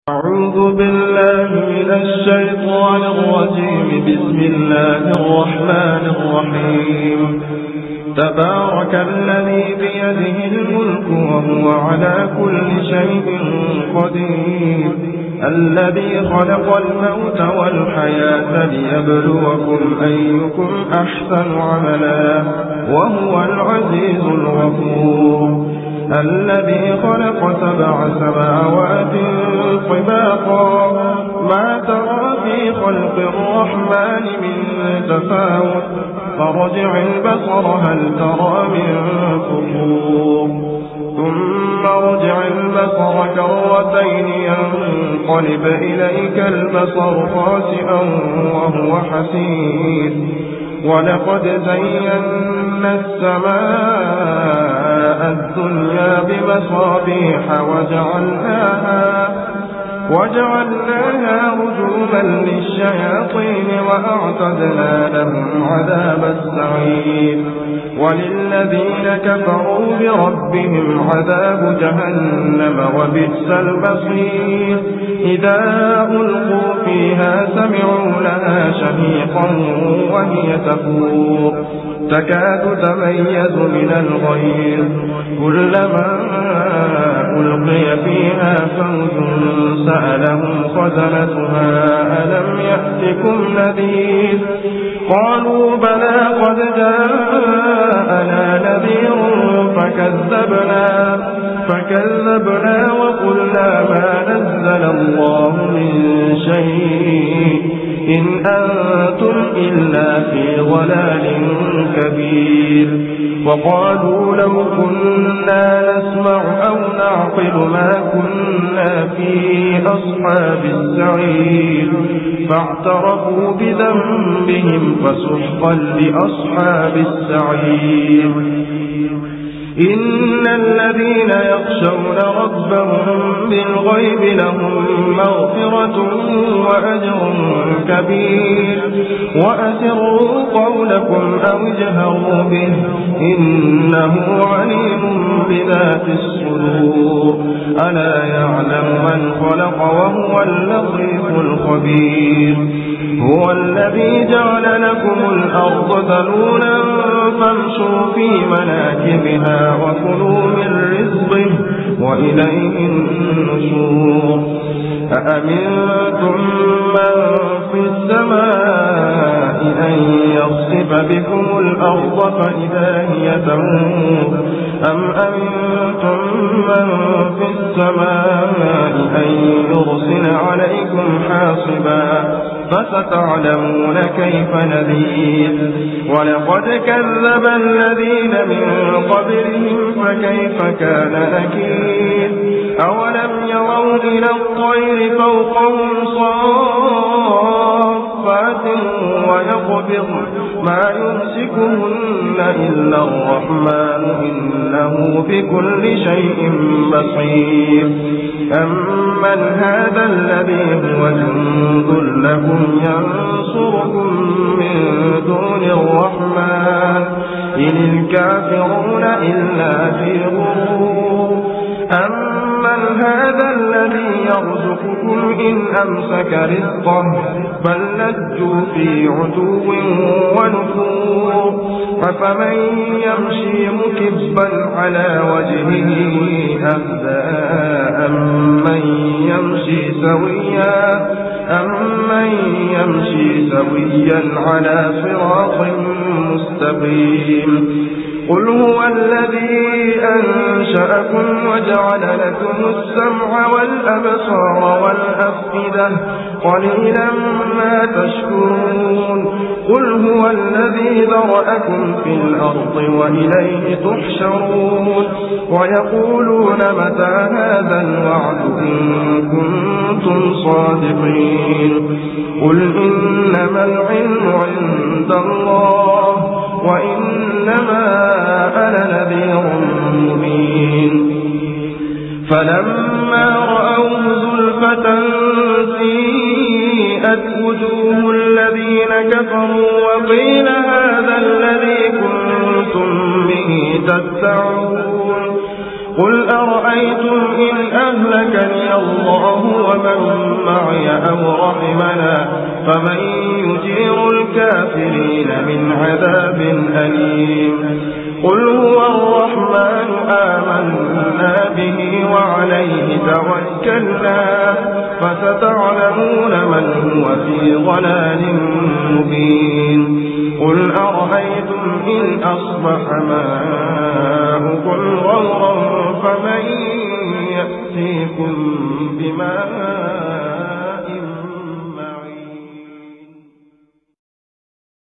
أعوذ بالله من الشيطان الرجيم. بسم الله الرحمن الرحيم. تبارك الذي بيده الملك وهو على كل شيء قدير، الذي خلق الموت والحياة ليبلوكم أيكم أحسن عملا وهو العزيز الغفور، الذي خلق 7 سماوات طباقا ما ترى في خلق الرحمن من تفاوت، فرجع البصر هل ترى من فطور، ثم رجع البصر كرتين ينقلب إليك البصر خاسئا وهو حسير، ولقد زينا السماء الدنيا بمصابيح وجعلناها رجوما للشياطين وأعتدنا لهم عذاب السعير، وللذين كفروا بربهم عذاب جهنم وبئس المصير. إذا ألقوا فيها سمعوا لها شهيقا وهي تفور تكاد تميز من الغيظ، كلما ألقي فيها فوج سألهم خزنتها ألم يأتكم نذير، قالوا بلى قد جاءنا نذير فكذبنا وقلنا ما نزل الله من شيء إن أنتم إلا في ضلال كبير. وقالوا لو كنا نسمع أو نعقل ما كنا في أصحاب السعير، فاعترفوا بذنبهم فسحقا لأصحاب السعير. إن الذين يخشون ربهم بالغيب لهم مغفرة وأجر كبير، وأسروا قولكم أو اجهروا به إنه عليم بذات الصدور، ألا يعلم من خلق وهو اللطيف الخبير. هو الذي جعل لكم الأرض ذلولا فامشوا في مناكبها وكلوا من رزقه وإليه النشور. أأمنتم من في السماء أن يخسف بكم الأرض فإذا هي تمور، أم أمنتم من في السماء أن يرسل عليكم حاصبا فستعلمون كيف نذير. ولقد كذب الذين من قبلهم فكيف كان نكير. أولم يروا إلى الطير فوقهم صافات ويقبض ما يمسكهن إلا الرحمن إنه بكل شيء بصير. أمن هذا الذي هو جند لكم ينصركم من دون الرحمن إن الكافرون إلا في غرور. أمن هذا الذي يرزقكم إن أمسك رزقه بل لجوا في عتو ونفور. أفمن يمشي مكبا على وجهه أهدى أمن يمشي سويا على صراط مستقيم. قل هو الذي أنشأكم وجعل لكم السمع والأبصار والأفئدة قليلا ما تشكرون. قل هو الذي ذرأكم في الأرض وإليه تحشرون. ويقولون متى هذا الوعد إن كنتم صادقين. قل إنما العلم عند الله وإنما أنا نذير مبين. فلما رأوه زلفة سيئت وجوه الذين كفروا وقيل هذا الذي كنتم به تدعون. قل أرأيتم إن أهلكني الله ومن معي أو رحمنا فمن يجير الكافرين من عذاب أليم قل هو الرحمن آمنا به وعليه توكلنا فستعلمون من هو في ضلال مبين قل أرأيتم إن أصبح ماؤكم غورا فمن يأتيكم بماء